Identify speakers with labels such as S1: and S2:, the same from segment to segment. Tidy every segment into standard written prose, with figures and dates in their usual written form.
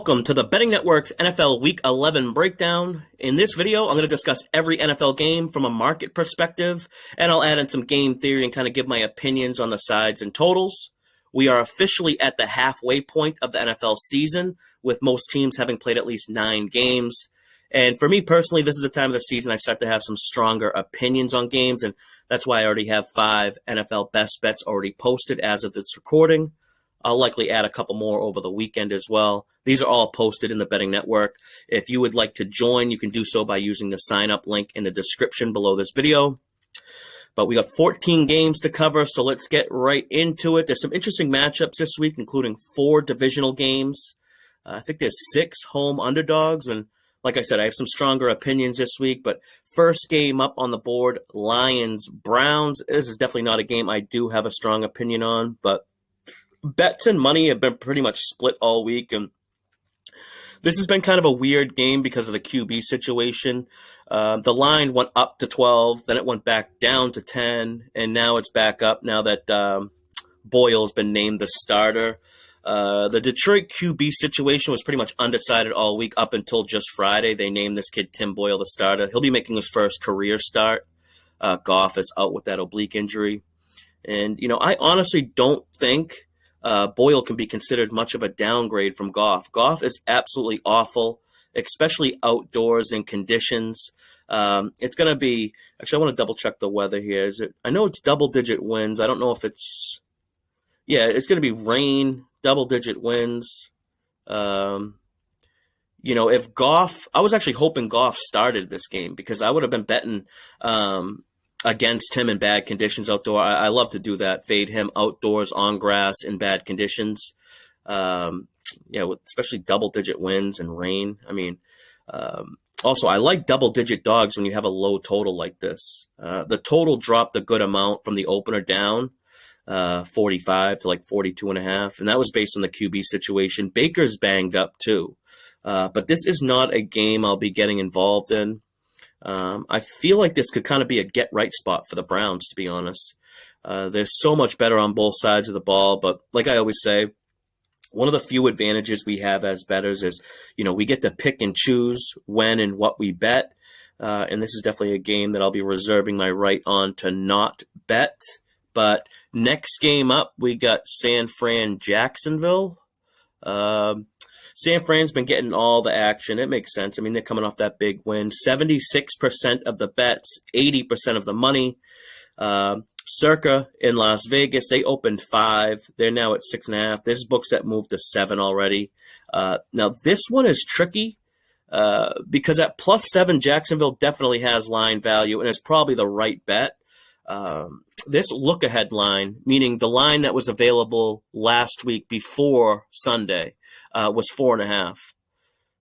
S1: Welcome to the Betting Network's NFL Week 11 breakdown. In this video, I'm going to discuss every NFL game from a market perspective, and I'll add in some game theory and kind of give my opinions on the sides and totals. We are officially at the halfway point of the NFL season, with most teams having played at least 9 games. And for me personally, this is the time of the season I start to have some stronger opinions on games, and that's why I already have 5 NFL best bets already posted as of this recording. I'll likely add a couple more over the weekend as well. These are all posted in the Betting Network. If you would like to join, you can do so by using the sign-up link in the description below this video. But we got 14 games to cover, so let's get right into it. There's some interesting matchups this week, including 4 divisional games. I think there's 6 home underdogs, and like I said, I have some stronger opinions this week. But first game up on the board, Lions-Browns. This is definitely not a game I do have a strong opinion on, but bets and money have been pretty much split all week, and this has been kind of a weird game because of the QB situation. The line went up to 12, then it went back down to 10, and now it's back up now that Boyle has been named the starter. The Detroit QB situation was pretty much undecided all week up until just Friday. They named this kid Tim Boyle the starter. He'll be making his first career start. Goff is out with that oblique injury. And, I honestly don't think Boyle can be considered much of a downgrade from Goff. Goff is absolutely awful, especially outdoors in conditions. It's going to be – actually, I want to double-check the weather here. I know it's double-digit winds. I don't know if it's – yeah, it's going to be rain, double-digit winds. If Goff – I was actually hoping Goff started this game because I would have been betting against him in bad conditions outdoor. I love to do that, fade him outdoors on grass in bad conditions. Especially double-digit winds and rain. Also, I like double-digit dogs when you have a low total like this. The total dropped a good amount from the opener down, 45 to like 42.5, and that was based on the QB situation. Baker's banged up too, but this is not a game I'll be getting involved in. I feel like this could kind of be a get-right spot for the Browns, to be honest. They're so much better on both sides of the ball, but like I always say, one of the few advantages we have as bettors is, we get to pick and choose when and what we bet, and this is definitely a game that I'll be reserving my right on to not bet. But next game up, we got San Fran, Jacksonville. San Fran's been getting all the action. It makes sense. They're coming off that big win. 76% of the bets, 80% of the money. Circa in Las Vegas, they opened 5. They're now at 6.5. There's books that moved to 7 already. Now, this one is tricky because at +7, Jacksonville definitely has line value, and it's probably the right bet. This look-ahead line, meaning the line that was available last week before Sunday, was 4.5.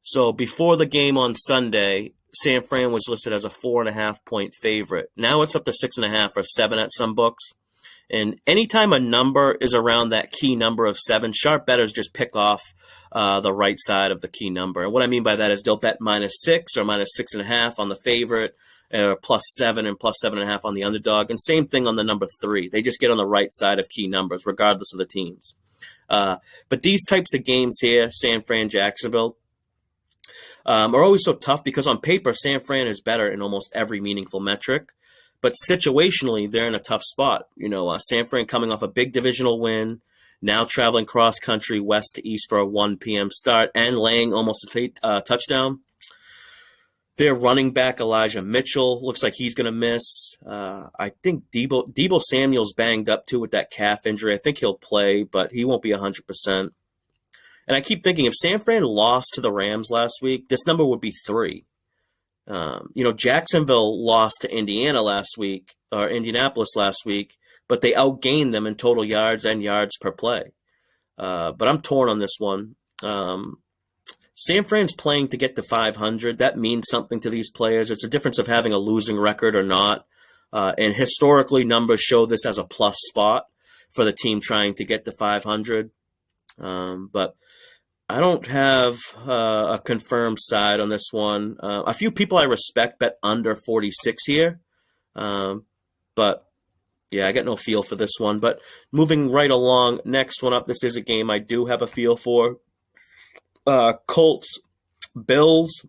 S1: So before the game on Sunday, San Fran was listed as a 4.5-point favorite. Now it's up to 6.5 or 7 at some books. And anytime a number is around that key number of 7, sharp bettors just pick off the right side of the key number. And what I mean by that is they'll bet -6 or -6.5 on the favorite, or +7 and +7.5 on the underdog. And same thing on the number 3. They just get on the right side of key numbers, regardless of the teams. But these types of games here, San Fran, Jacksonville, are always so tough because on paper, San Fran is better in almost every meaningful metric. But situationally, they're in a tough spot. San Fran coming off a big divisional win, now traveling cross-country west to east for a 1 p.m. start and laying almost a touchdown. Their running back, Elijah Mitchell, looks like he's going to miss. I think Deebo Samuel's banged up, too, with that calf injury. I think he'll play, but he won't be 100%. And I keep thinking, if San Fran lost to the Rams last week, this number would be 3. Jacksonville lost to Indianapolis last week, but they outgained them in total yards and yards per play. But I'm torn on this one. San Fran's playing to get to 500. That means something to these players. It's a difference of having a losing record or not. And historically, numbers show this as a plus spot for the team trying to get to 500. But I don't have a confirmed side on this one. A few people I respect bet under 46 here. But, yeah, I got no feel for this one. But moving right along, next one up, this is a game I do have a feel for. Colts, Bills.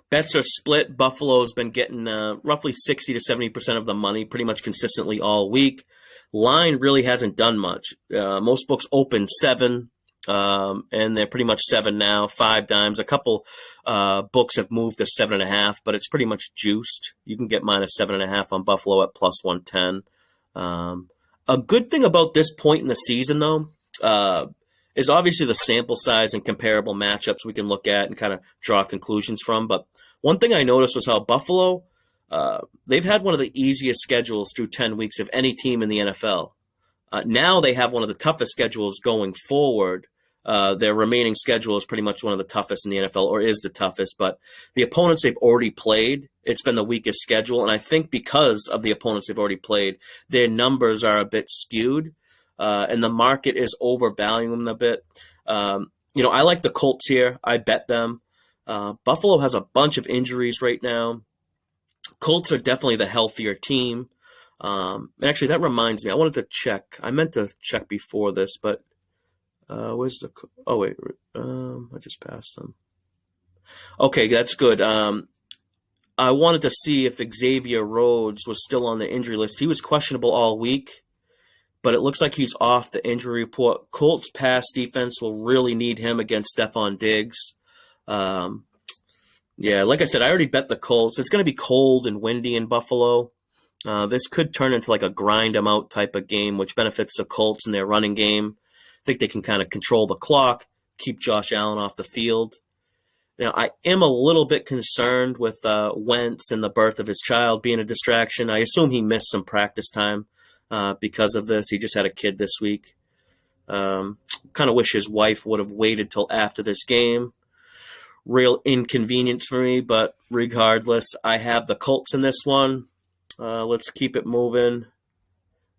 S1: Bets are split. Buffalo's been getting roughly 60 to 70% of the money pretty much consistently all week. Line really hasn't done much. Most books open 7, and they're pretty much 7 now, 5 dimes. A couple books have moved to 7.5, but it's pretty much juiced. You can get minus 7.5 on Buffalo at plus 110. A good thing about this point in the season, though, is obviously the sample size and comparable matchups we can look at and kind of draw conclusions from. But one thing I noticed was how Buffalo, they've had one of the easiest schedules through 10 weeks of any team in the NFL. Now they have one of the toughest schedules going forward. Their remaining schedule is pretty much one of the toughest in the NFL, or is the toughest. But the opponents they've already played, it's been the weakest schedule. And I think because of the opponents they've already played, their numbers are a bit skewed. And the market is overvaluing them a bit. I like the Colts here. I bet them. Buffalo has a bunch of injuries right now. Colts are definitely the healthier team. And actually, that reminds me. I wanted to check. I meant to check before this, but where's the? Oh wait, I just passed them. Okay, that's good. I wanted to see if Xavier Rhodes was still on the injury list. He was questionable all week, but it looks like he's off the injury report. Colts pass defense will really need him against Stephon Diggs. Like I said, I already bet the Colts. It's going to be cold and windy in Buffalo. This could turn into like a grind 'em out type of game, which benefits the Colts in their running game. I think they can kind of control the clock, keep Josh Allen off the field. Now, I am a little bit concerned with Wentz and the birth of his child being a distraction. I assume he missed some practice time because of this. He just had a kid this week. Kind of wish his wife would have waited till after this game. Real inconvenience for me, but regardless, I have the Colts in this one. Let's keep it moving.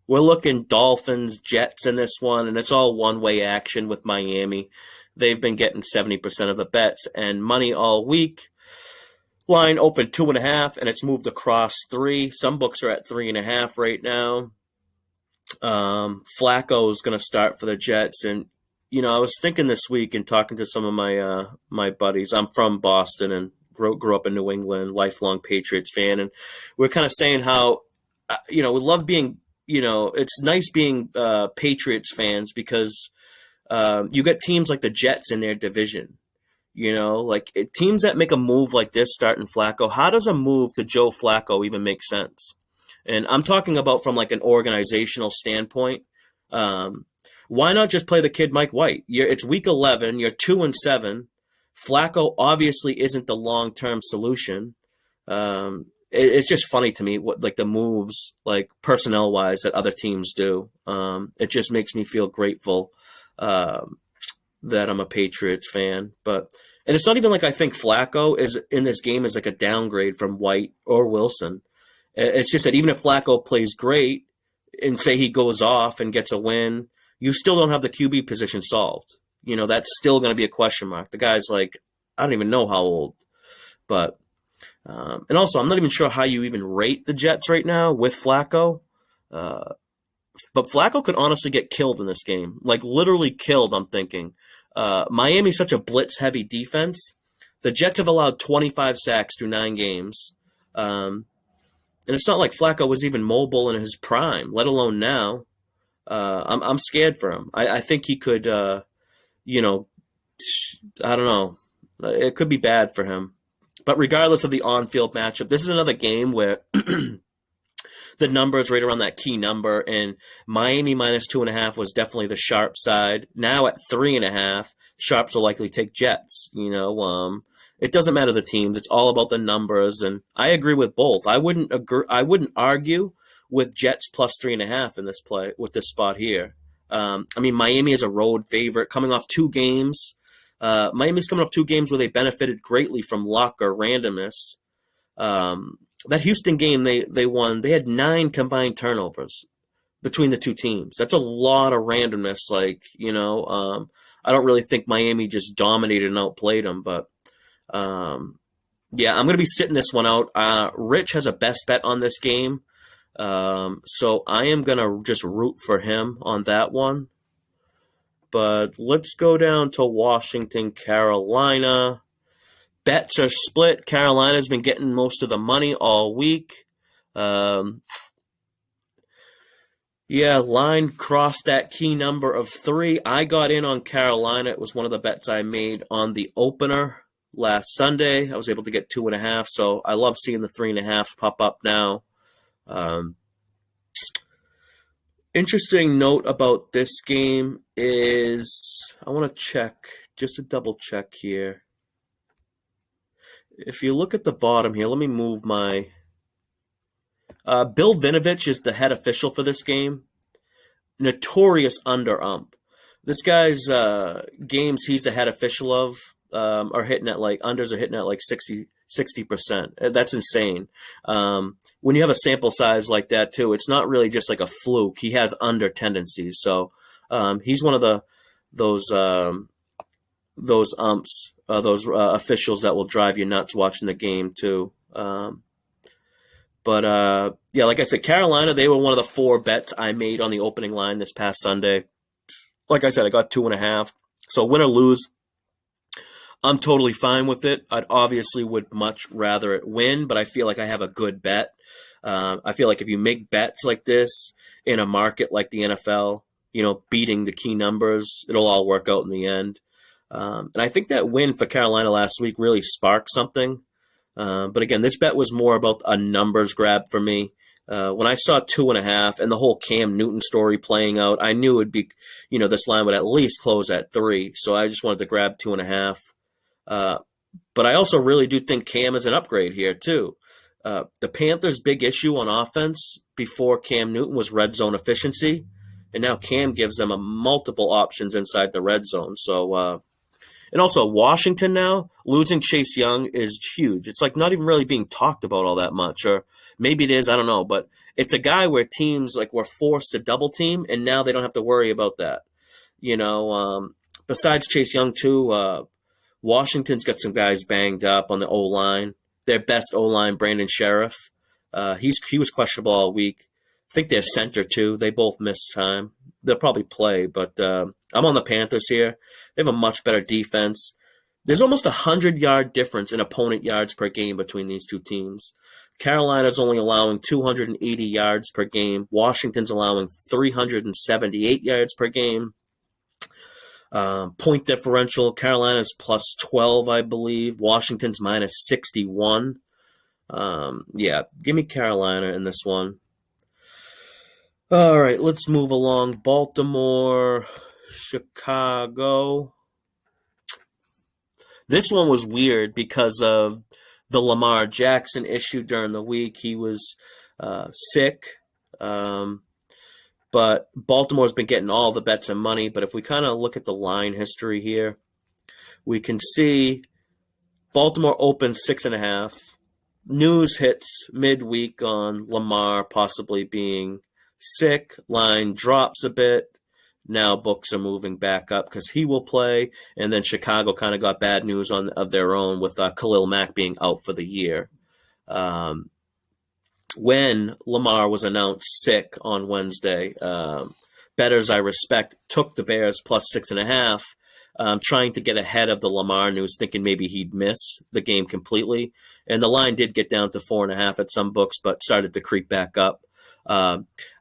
S1: We're looking Dolphins, Jets in this one, and it's all one-way action with Miami. They've been getting 70% of the bets and money all week. Line opened 2.5, and it's moved across 3. Some books are at 3.5 right now. Flacco is going to start for the Jets, and I was thinking this week and talking to some of my buddies. I'm from Boston and grew up in New England, lifelong Patriots fan, and we're kind of saying how we love being. It's nice being Patriots fans because you get teams like the Jets in their division. Teams that make a move like this, starting Flacco. How does a move to Joe Flacco even make sense? And I'm talking about from like an organizational standpoint. Why not just play the kid Mike White? It's week 11. You're 2-7. Flacco obviously isn't the long-term solution. It's just funny to me what like the moves like personnel-wise that other teams do. It just makes me feel grateful that I'm a Patriots fan. And it's not even like I think Flacco is in this game is like a downgrade from White or Wilson. It's just that even if Flacco plays great and say he goes off and gets a win, you still don't have the QB position solved. That's still going to be a question mark. The guy's like, I don't even know how old. But, and also, I'm not even sure how you even rate the Jets right now with Flacco. But Flacco could honestly get killed in this game. Like, literally killed, I'm thinking. Miami's such a blitz-heavy defense. The Jets have allowed 25 sacks through 9 games. And it's not like Flacco was even mobile in his prime, let alone now. I'm scared for him. I think he could, I don't know. It could be bad for him. But regardless of the on-field matchup, this is another game where the number is right around that key number, and Miami minus 2.5 was definitely the sharp side. Now at 3.5, sharps will likely take Jets. It doesn't matter the teams; it's all about the numbers. And I agree with both. I wouldn't argue with Jets plus 3.5 in this play with this spot here. Miami is a road favorite coming off 2 games. Miami's coming off 2 games where they benefited greatly from luck or randomness. That Houston game they won, they had 9 combined turnovers between the 2 teams. That's a lot of randomness. I don't really think Miami just dominated and outplayed them, but I'm going to be sitting this one out. Rich has a best bet on this game. So I am going to just root for him on that one. But let's go down to Washington, Carolina. Bets are split. Carolina's been getting most of the money all week. Line crossed that key number of 3. I got in on Carolina. It was one of the bets I made on the opener last Sunday. I was able to get 2.5, so I love seeing the 3.5 pop up now. Interesting note about this game is, I want to check, just to double check here. If you look at the bottom here, let me move my... Bill Vinovich is the head official for this game. Notorious under-ump. This guy's games he's the head official of are hitting at like, unders are hitting at like 60%. That's insane. When you have a sample size like that too, it's not really just like a fluke. He has under tendencies. So he's one of those umps, those officials that will drive you nuts watching the game too. Like I said, Carolina, they were one of the 4 bets I made on the opening line this past Sunday. Like I said, I got 2.5. So win or lose, I'm totally fine with it. I'd obviously would much rather it win, but I feel like I have a good bet. I feel like if you make bets like this in a market like the NFL, beating the key numbers, it'll all work out in the end. And I think that win for Carolina last week really sparked something. But again, this bet was more about a numbers grab for me. When I saw 2.5 and the whole Cam Newton story playing out, I knew it would be, this line would at least close at 3. So I just wanted to grab 2.5. But I also really do think Cam is an upgrade here too. The Panthers' big issue on offense before Cam Newton was red zone efficiency. And now Cam gives them multiple options inside the red zone. So, and also Washington now, losing Chase Young is huge. It's like not even really being talked about all that much, or maybe it is, I don't know. But it's a guy where teams like were forced to double team, and now they don't have to worry about that. Besides Chase Young too, Washington's got some guys banged up on the O-line. Their best O-line, Brandon Sheriff, he was questionable all week. I think their center too. They both missed time. They'll probably play, but I'm on the Panthers here. They have a much better defense. There's almost 100-yard difference in opponent yards per game between these two teams. Carolina's only allowing 280 yards per game. Washington's allowing 378 yards per game. Point differential, Carolina's plus 12, I believe. Washington's minus 61. Give me Carolina in this one. All right, let's move along. Baltimore, Chicago. This one was weird because of the Lamar Jackson issue during the week. He was sick. But Baltimore's been getting all the bets and money. But if we kind of look at the line history here, we can see Baltimore opened 6.5. News hits midweek on Lamar possibly being sick. Line drops a bit. Now books are moving back up because he will play. And then Chicago kind of got bad news of their own with Khalil Mack being out for the year. When Lamar was announced sick on Wednesday, bettors I respect took the Bears plus 6.5, trying to get ahead of the Lamar news, thinking maybe he'd miss the game completely. And the line did get down to 4.5 at some books, but started to creep back up.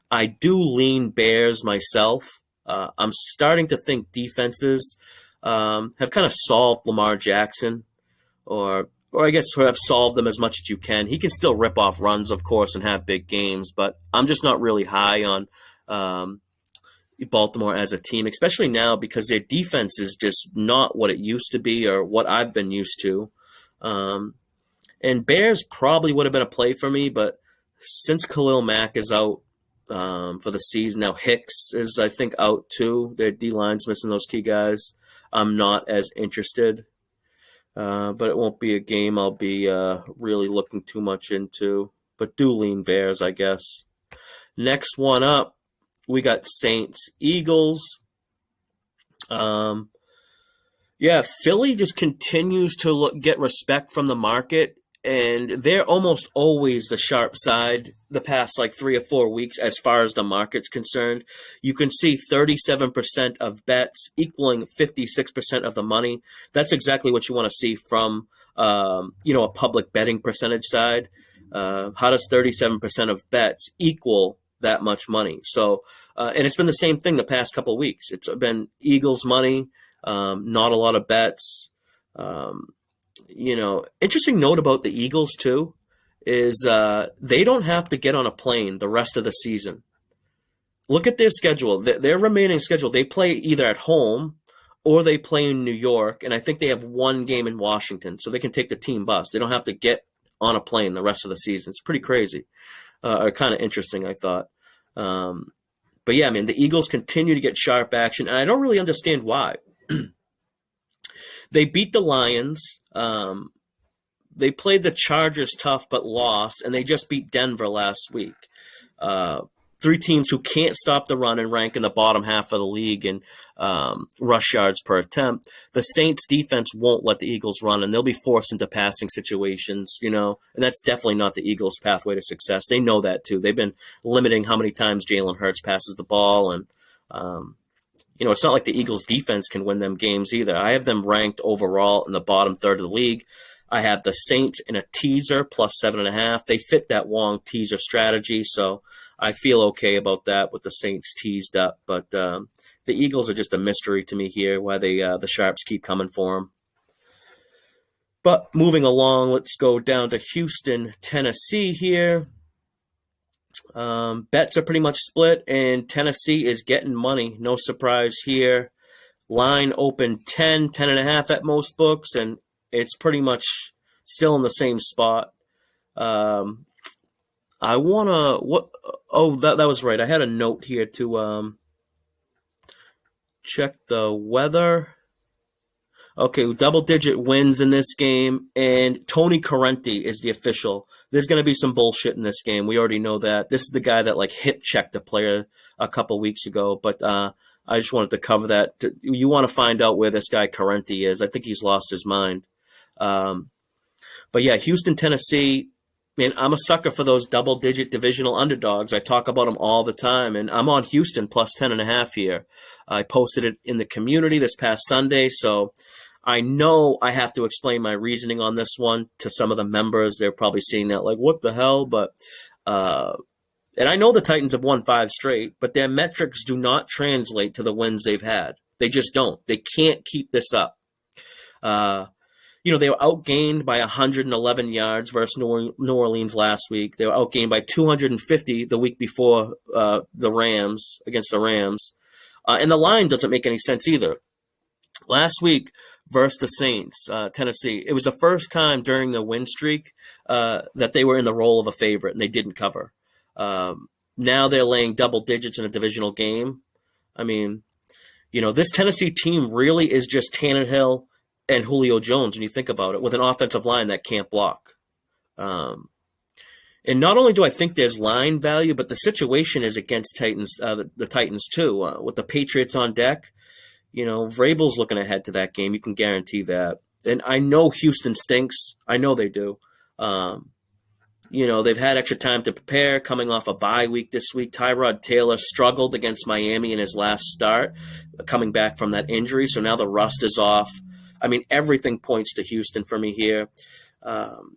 S1: I do lean Bears myself. I'm starting to think defenses have kind of solved Lamar Jackson, or I guess have solved them as much as you can. He can still rip off runs, of course, and have big games, but I'm just not really high on Baltimore as a team, especially now because their defense is just not what it used to be or what I've been used to. And Bears probably would have been a play for me, but since Khalil Mack is out for the season, now Hicks is, I think, out too. Their D-line's missing those key guys. I'm not as interested. But it won't be a game I'll be really looking too much into. But do lean Bears, I guess. Next one up, we got Saints, Eagles. Philly just continues to get respect from the market. and they're almost always the sharp side the past like 3 or 4 weeks as far as the market's concerned. You can see 37% of bets equaling 56% of the money. That's exactly what you want to see from a public betting percentage side. How does 37% of bets equal that much money? So, and it's been the same thing the past couple of weeks. It's been Eagles money, not a lot of bets. Interesting note about the Eagles too is they don't have to get on a plane the rest of the season. Look at their schedule. Their remaining schedule, they play either at home or they play in New York, and I think they have one game in Washington, so they can take the team bus. They don't have to get on a plane the rest of the season. It's pretty crazy, or kind of interesting, I thought. But yeah, the Eagles continue to get sharp action, and I don't really understand why. They beat the Lions. They played the Chargers tough but lost, and they just beat Denver last week. 3 teams who can't stop the run and rank in the bottom half of the league in rush yards per attempt. The Saints defense won't let the Eagles run, and they'll be forced into passing situations, and that's definitely not the Eagles' pathway to success. They know that too. They've been limiting how many times Jalen Hurts passes the ball, and it's not like the Eagles' defense can win them games either. I have them ranked overall in the bottom third of the league. I have the Saints in a teaser plus 7.5. They fit that Wong teaser strategy, so I feel okay about that with the Saints teased up. But the Eagles are just a mystery to me here, why the Sharps keep coming for them. But moving along, let's go down to Houston, Tennessee here. Bets are pretty much split, and Tennessee is getting money. No surprise here. Line open 10.5 at most books, and it's pretty much still in the same spot. I want to what? Oh, that was right. I had a note here to check the weather. Okay, double-digit wins in this game, and Tony Corrente is the official. There's going to be some bullshit in this game. We already know that. This is the guy that hip-checked a player a couple weeks ago, but I just wanted to cover that. You want to find out where this guy Corrente is. I think he's lost his mind. But yeah, Houston, Tennessee, man, I'm a sucker for those double-digit divisional underdogs. I talk about them all the time, and I'm on Houston plus 10.5 here. I posted it in the community this past Sunday, so I know I have to explain my reasoning on this one to some of the members. They're probably seeing that like, what the hell? But and I know the Titans have won 5 straight, but their metrics do not translate to the wins they've had. They just don't. They can't keep this up. They were outgained by 111 yards versus New Orleans last week. They were outgained by 250 the week before against the Rams. And the line doesn't make any sense either. Last week versus the Saints, Tennessee, it was the first time during the win streak that they were in the role of a favorite, and they didn't cover. Now they're laying double digits in a divisional game. This Tennessee team really is just Tannehill and Julio Jones, when you think about it, with an offensive line that can't block. And not only do I think there's line value, but the situation is against the Titans too. With the Patriots on deck, Vrabel's looking ahead to that game. You can guarantee that. And I know Houston stinks. I know they do. They've had extra time to prepare, coming off a bye week this week. Tyrod Taylor struggled against Miami in his last start, coming back from that injury. So now the rust is off. Everything points to Houston for me here.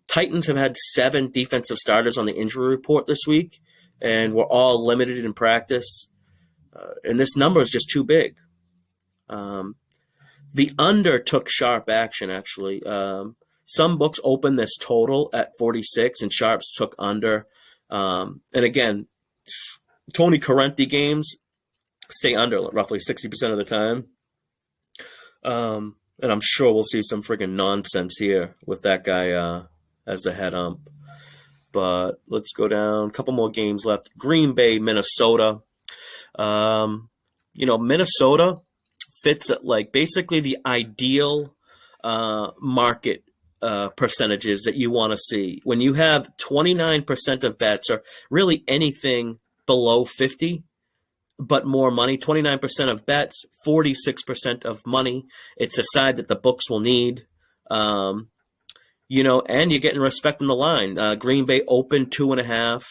S1: Titans have had 7 defensive starters on the injury report this week, and we're all limited in practice. And this number is just too big. The under took sharp action, actually. Some books opened this total at 46, and sharps took under. And again, Tony Corrente games stay under roughly 60% of the time. And I'm sure we'll see some friggin' nonsense here with that guy as the head ump. But let's go down. A couple more games left. Green Bay, Minnesota. Minnesota fits at basically the ideal market percentages that you want to see. When you have 29% of bets, or really anything below 50, but more money, 29% of bets, 46% of money. It's a side that the books will need. and you're getting respect in the line. Green Bay opened 2.5.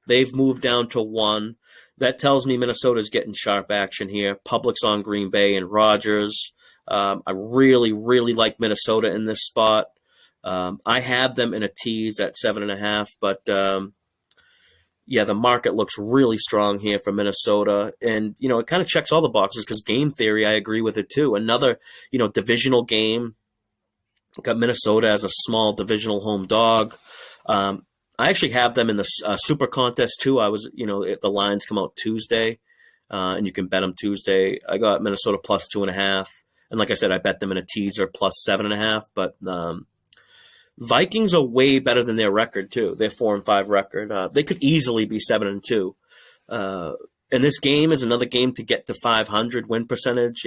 S1: They've moved down to 1. That tells me Minnesota's getting sharp action here. Public's on Green Bay and Rodgers. I really, really like Minnesota in this spot. I have them in a tease at 7.5, but the market looks really strong here for Minnesota. And, it kind of checks all the boxes because game theory, I agree with it too. Another, divisional game. Got Minnesota as a small divisional home dog. I actually have them in the Super Contest too. The lines come out Tuesday, and you can bet them Tuesday. I got Minnesota plus 2.5. And like I said, I bet them in a teaser plus 7.5. But Vikings are way better than their record too. Their 4-5 record. They could easily be 7-2. And this game is another game to get to 500 win percentage.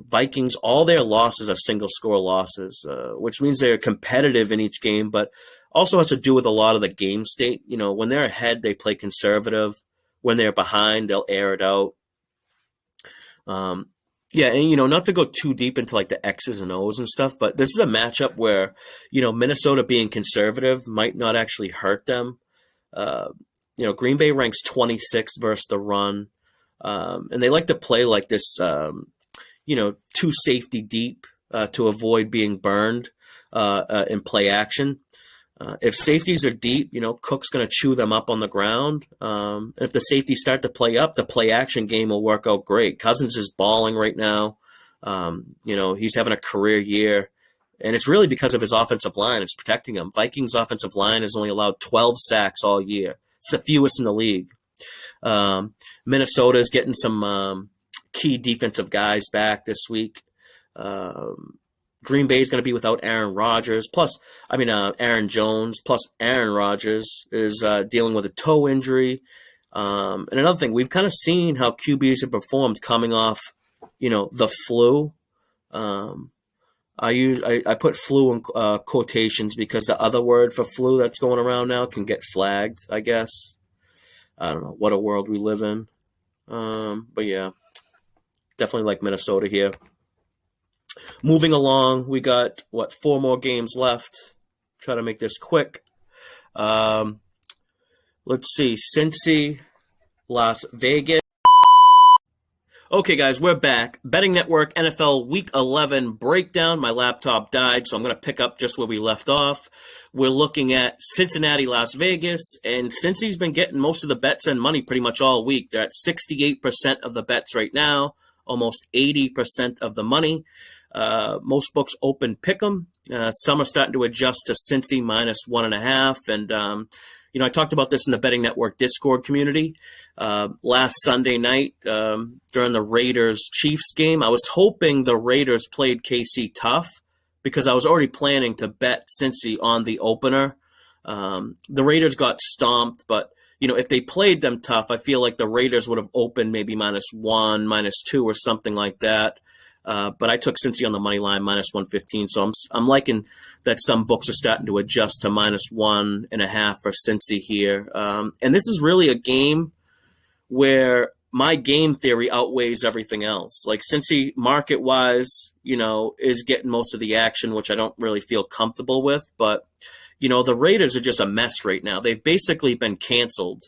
S1: Vikings, all their losses are single score losses, which means they're competitive in each game, but also has to do with a lot of the game state. When they're ahead, they play conservative. When they're behind, they'll air it out. And not to go too deep into like the X's and O's and stuff, but this is a matchup where, Minnesota being conservative might not actually hurt them. Green Bay ranks 26th versus the run. And they like to play like this, 2 safety deep to avoid being burned in play action. If safeties are deep, Cook's going to chew them up on the ground. And if the safeties start to play up, the play action game will work out great. Cousins is balling right now. He's having a career year. And it's really because of his offensive line. It's protecting him. Vikings offensive line has only allowed 12 sacks all year. It's the fewest in the league. Minnesota is getting some key defensive guys back this week. Green Bay is going to be without Aaron Rodgers. Aaron Jones. Plus Aaron Rodgers is dealing with a toe injury. And another thing, we've kind of seen how QBs have performed coming off, the flu. I put flu in quotations because the other word for flu that's going around now can get flagged, I guess. I don't know what a world we live in. But yeah, definitely like Minnesota here. Moving along, we got, 4 more games left. Try to make this quick. Let's see. Cincy, Las Vegas. Okay, guys, we're back. Betting Network NFL Week 11 breakdown. My laptop died, so I'm going to pick up just where we left off. We're looking at Cincinnati, Las Vegas, and Cincy's been getting most of the bets and money pretty much all week. They're at 68% of the bets right now, almost 80% of the money. Most books open pick 'em. Some are starting to adjust to Cincy minus 1.5. And, I talked about this in the Betting Network Discord community. Last Sunday night during the Raiders-Chiefs game, I was hoping the Raiders played KC tough because I was already planning to bet Cincy on the opener. The Raiders got stomped, but if they played them tough, I feel like the Raiders would have opened maybe -1, -2, or something like that. But I took Cincy on the money line, -115. So I'm liking that some books are starting to adjust to -1.5 for Cincy here. And this is really a game where my game theory outweighs everything else. Like Cincy, market-wise, is getting most of the action, which I don't really feel comfortable with. But, the Raiders are just a mess right now. They've basically been canceled.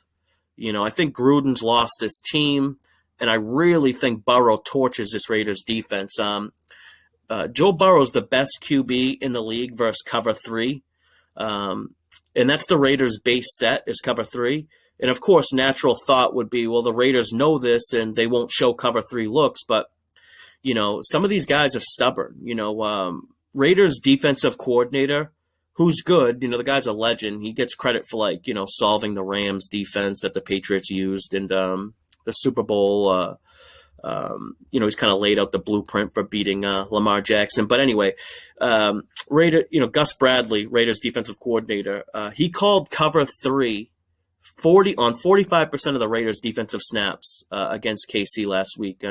S1: I think Gruden's lost his team. And I really think Burrow torches this Raiders defense. Joe Burrow's the best QB in the league versus cover 3. And that's the Raiders' base set is cover 3. And, of course, natural thought would be, well, the Raiders know this and they won't show cover 3 looks. But, some of these guys are stubborn. Raiders' defensive coordinator, who's good, the guy's a legend. He gets credit for, solving the Rams defense that the Patriots used. And, the Super Bowl, he's kind of laid out the blueprint for beating Lamar Jackson. But anyway, Gus Bradley, Raiders defensive coordinator, he called cover 3 on 45% of the Raiders defensive snaps against KC last week.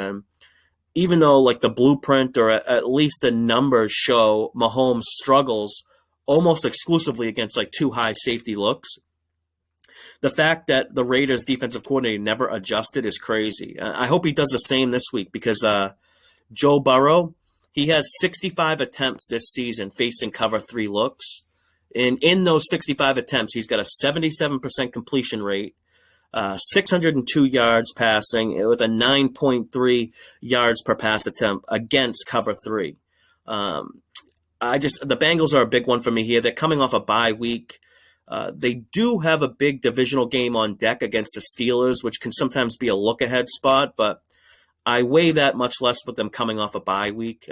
S1: Even though the blueprint or at least the numbers show Mahomes struggles almost exclusively against 2 high safety looks. The fact that the Raiders defensive coordinator never adjusted is crazy. I hope he does the same this week because Joe Burrow, He has 65 attempts this season facing cover 3 looks. And in those 65 attempts, he's got a 77% completion rate, 602 yards passing with a 9.3 yards per pass attempt against cover 3. The Bengals are a big one for me here. They're coming off a bye week. They do have a big divisional game on deck against the Steelers, which can sometimes be a look-ahead spot, but I weigh that much less with them coming off a bye week.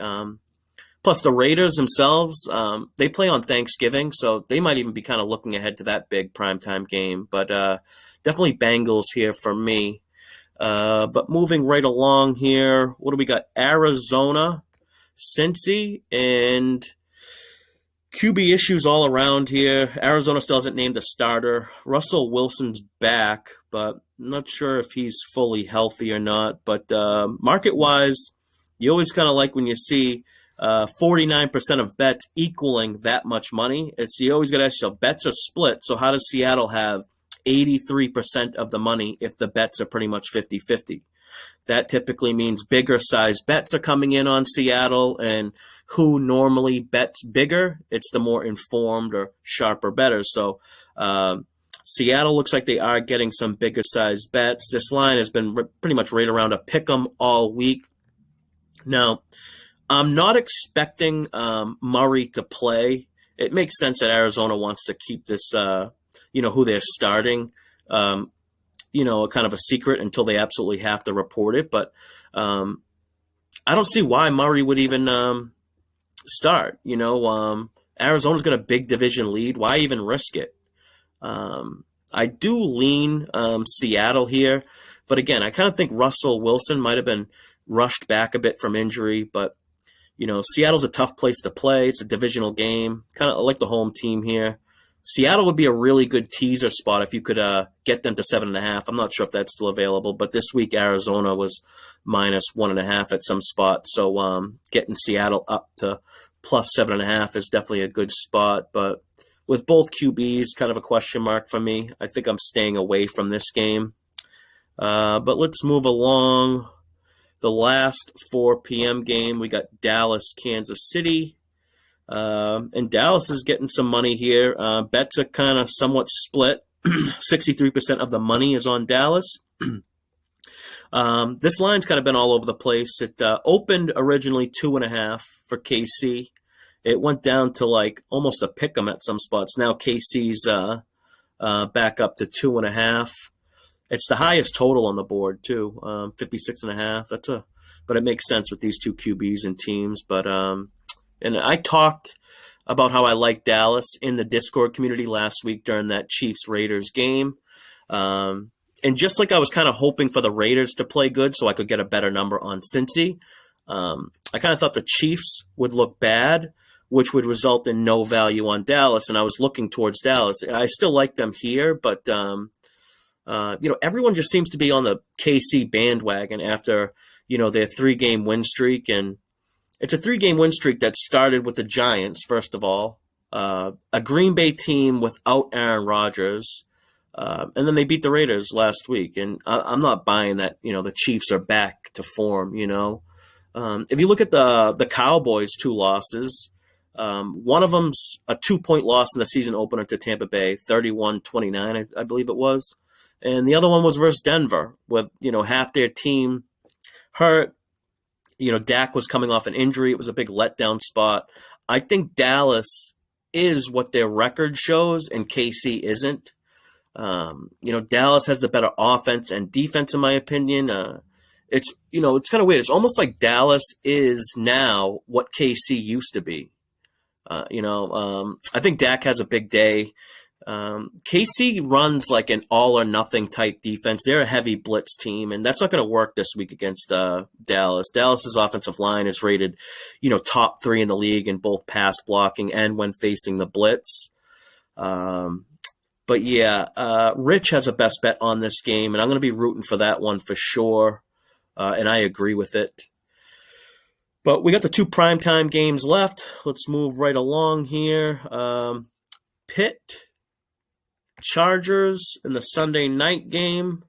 S1: Plus, the Raiders themselves, they play on Thanksgiving, so they might even be kind of looking ahead to that big primetime game. But definitely Bengals here for me. But moving right along here, what do we got? Arizona, Cincy, and QB issues all around here. Arizona still hasn't named a starter. Russell Wilson's back, but I'm not sure if he's fully healthy or not. But market-wise, you always kind of like when you see 49% of bets equaling that much money. You always got to ask yourself, bets are split, so how does Seattle have 83% of the money if the bets are pretty much 50-50? That typically means bigger size bets are coming in on Seattle, and who normally bets bigger? It's the more informed or sharper bettors. So Seattle looks like they are getting some bigger size bets. This line has been pretty much right around a pick 'em all week. Now, I'm not expecting Murray to play. It makes sense that Arizona wants to keep this, who they're starting, kind of a secret until they absolutely have to report it. But I don't see why Murray would even start. Arizona's got a big division lead. Why even risk it? I do lean Seattle here. But again, I kind of think Russell Wilson might have been rushed back a bit from injury, but Seattle's a tough place to play. It's a divisional game, kind of like the home team here. Seattle would be a really good teaser spot if you could get them to 7.5. I'm not sure if that's still available, but this week Arizona was -1.5 at some spot. So getting Seattle up to plus 7.5 is definitely a good spot. But with both QBs, kind of a question mark for me. I think I'm staying away from this game. But let's move along. The last 4 p.m. game, we got Dallas, Kansas City. And Dallas is getting some money here. Bets are kind of somewhat split. 63% of the money is on Dallas. This line's kind of been all over the place. It opened originally 2.5 for KC. It went down to like almost a pick 'em at some spots. Now KC's back up to 2.5. It's the highest total on the board too, 56.5. But it makes sense with these two QBs and teams. But and I talked about how I like Dallas in the Discord community last week during that Chiefs-Raiders game. And just like I was kind of hoping for the Raiders to play good so I could get a better number on Cincy, I kind of thought the Chiefs would look bad, which would result in no value on Dallas. And I was looking towards Dallas. I still like them here, but everyone just seems to be on the KC bandwagon after, their 3-game win streak. And it's a 3-game win streak that started with the Giants, first of all, a Green Bay team without Aaron Rodgers, and then they beat the Raiders last week. And I'm not buying that, the Chiefs are back to form, If you look at the Cowboys' 2 losses, one of them's a 2-point loss in the season opener to Tampa Bay, 31-29, I believe it was. And the other one was versus Denver with, half their team hurt. Dak was coming off an injury. It was a big letdown spot. I think Dallas is what their record shows and KC isn't. Dallas has the better offense and defense, in my opinion. It's kind of weird. It's almost like Dallas is now what KC used to be. I think Dak has a big day. KC runs like an all or nothing type defense. They're a heavy blitz team, and that's not going to work this week against Dallas. Dallas's offensive line is rated, top 3 in the league in both pass blocking and when facing the blitz. But yeah, Rich has a best bet on this game, and I'm going to be rooting for that one for sure. And I agree with it. But we got the 2 primetime games left. Let's move right along here. Pitt Chargers in the Sunday night game.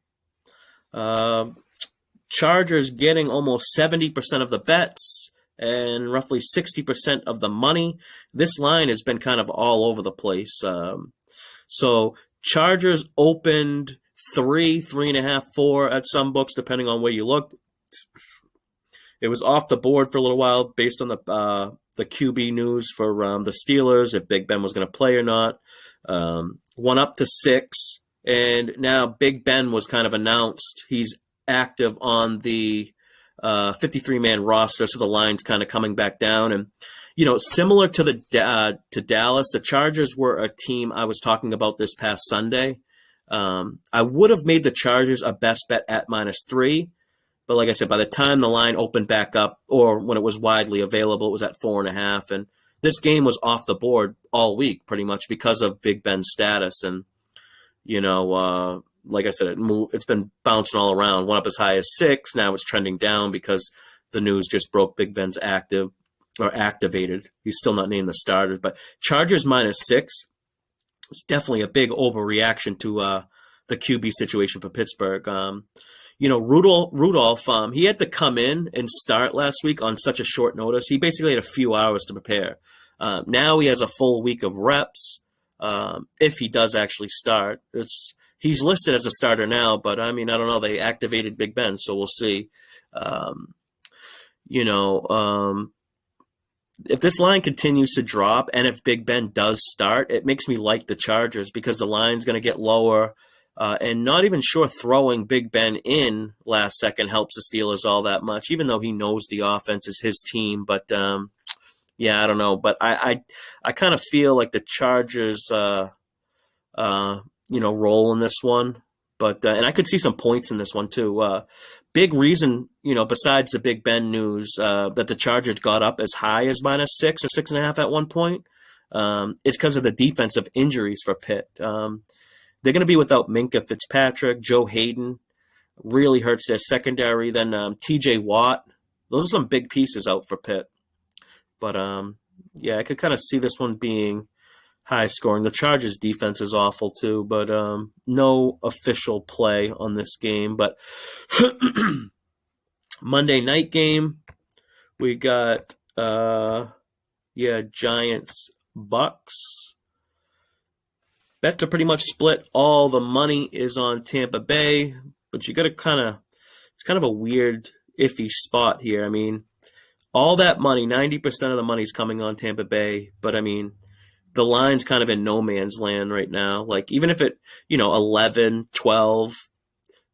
S1: Chargers getting almost 70% of the bets. and roughly 60% of the money. This line has been kind of all over the place. So Chargers opened 3.5, 4 at some books, depending on where you look. It was off the board for a little while based on the QB news for the Steelers, if Big Ben was going to play or not. Went up to 6, and now Big Ben was kind of announced. He's active on the 53-man roster, so the line's kind of coming back down. And, similar to to Dallas, the Chargers were a team I was talking about this past Sunday. I would have made the Chargers a best bet at -3. But like I said, by the time the line opened back up, or when it was widely available, it was at 4.5. And this game was off the board all week, pretty much because of Big Ben's status. And like I said, it's been bouncing all around. Went up as high as 6. Now it's trending down because the news just broke Big Ben's activated. He's still not named the starter. But Chargers -6 was definitely a big overreaction to the QB situation for Pittsburgh. Rudolph, he had to come in and start last week on such a short notice. He basically had a few hours to prepare. Now he has a full week of reps. If he does actually start, he's listed as a starter now, but I don't know. They activated Big Ben, so we'll see. If this line continues to drop, and if Big Ben does start, it makes me like the Chargers because the line's going to get lower. And not even sure throwing Big Ben in last second helps the Steelers all that much, even though he knows the offense is his team. But, I don't know. But I kind of feel like the Chargers, roll in this one. But and I could see some points in this one, too. Big reason, besides the Big Ben news, that the Chargers got up as high as -6 or 6.5 at one point, is because of the defensive injuries for Pitt. They're going to be without Minka Fitzpatrick. Joe Hayden really hurts their secondary. Then T.J. Watt. Those are some big pieces out for Pitt. But, I could kind of see this one being high scoring. The Chargers' defense is awful too, but no official play on this game. But Monday night game, we got, Giants, Bucs. Bets are pretty much split. All the money is on Tampa Bay, but you got to it's kind of a weird, iffy spot here. All that money, 90% of the money is coming on Tampa Bay, but the line's kind of in no man's land right now. Like, even if it, 11, 12,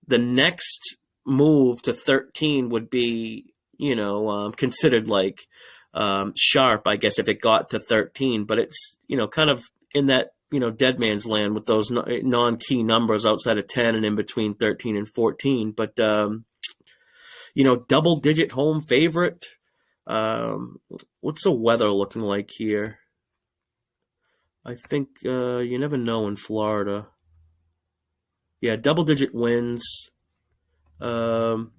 S1: the next move to 13 would be, considered like sharp, I guess, if it got to 13, but it's, kind of in that, dead man's land with those non-key numbers outside of 10 and in between 13 and 14. But, double-digit home favorite. What's the weather looking like here? I think you never know in Florida. Yeah, double-digit winds. But,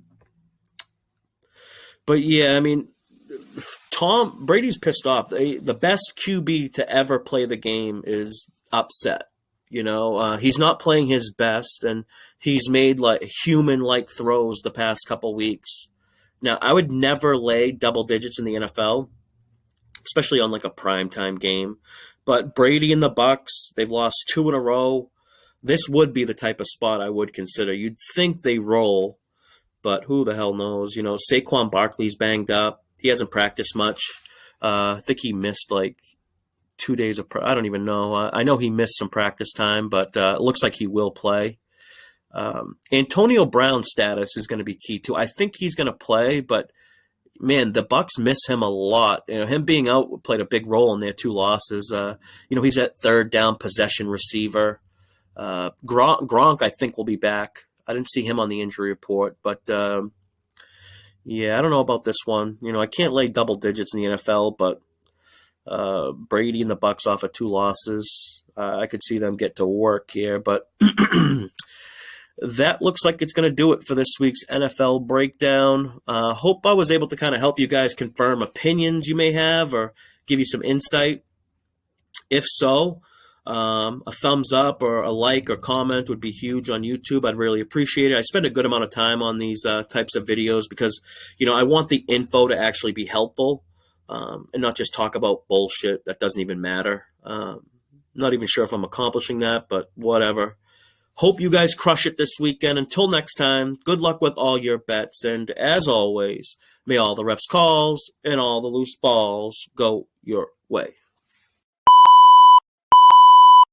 S1: Tom Brady's pissed off. The best QB to ever play the game is upset. He's not playing his best, and he's made like human-like throws the past couple weeks. Now, I would never lay double digits in the NFL, especially on like a primetime game. But Brady and the Bucs, they've lost 2 in a row. This would be the type of spot I would consider. You'd think they roll, but who the hell knows? Saquon Barkley's banged up. He hasn't practiced much. I think he missed like 2 days of I don't even know. I know he missed some practice time, but it looks like he will play. Antonio Brown's status is going to be key too. I think he's going to play, but man, the Bucs miss him a lot. Him being out played a big role in their 2 losses. He's at third down possession receiver. Gronk, I think, will be back. I didn't see him on the injury report, but I don't know about this one. I can't lay double digits in the NFL, but Brady and the Bucs off of 2 losses, I could see them get to work here, but that looks like it's going to do it for this week's NFL breakdown. Hope I was able to kind of help you guys confirm opinions you may have or give you some insight. If so, A thumbs up or a like or comment would be huge on YouTube. I'd really appreciate it. I spend a good amount of time on these types of videos because, I want the info to actually be helpful and not just talk about bullshit that doesn't even matter. Not even sure if I'm accomplishing that, but whatever. Hope you guys crush it this weekend. Until next time, good luck with all your bets. And as always, may all the refs' calls and all the loose balls go your way.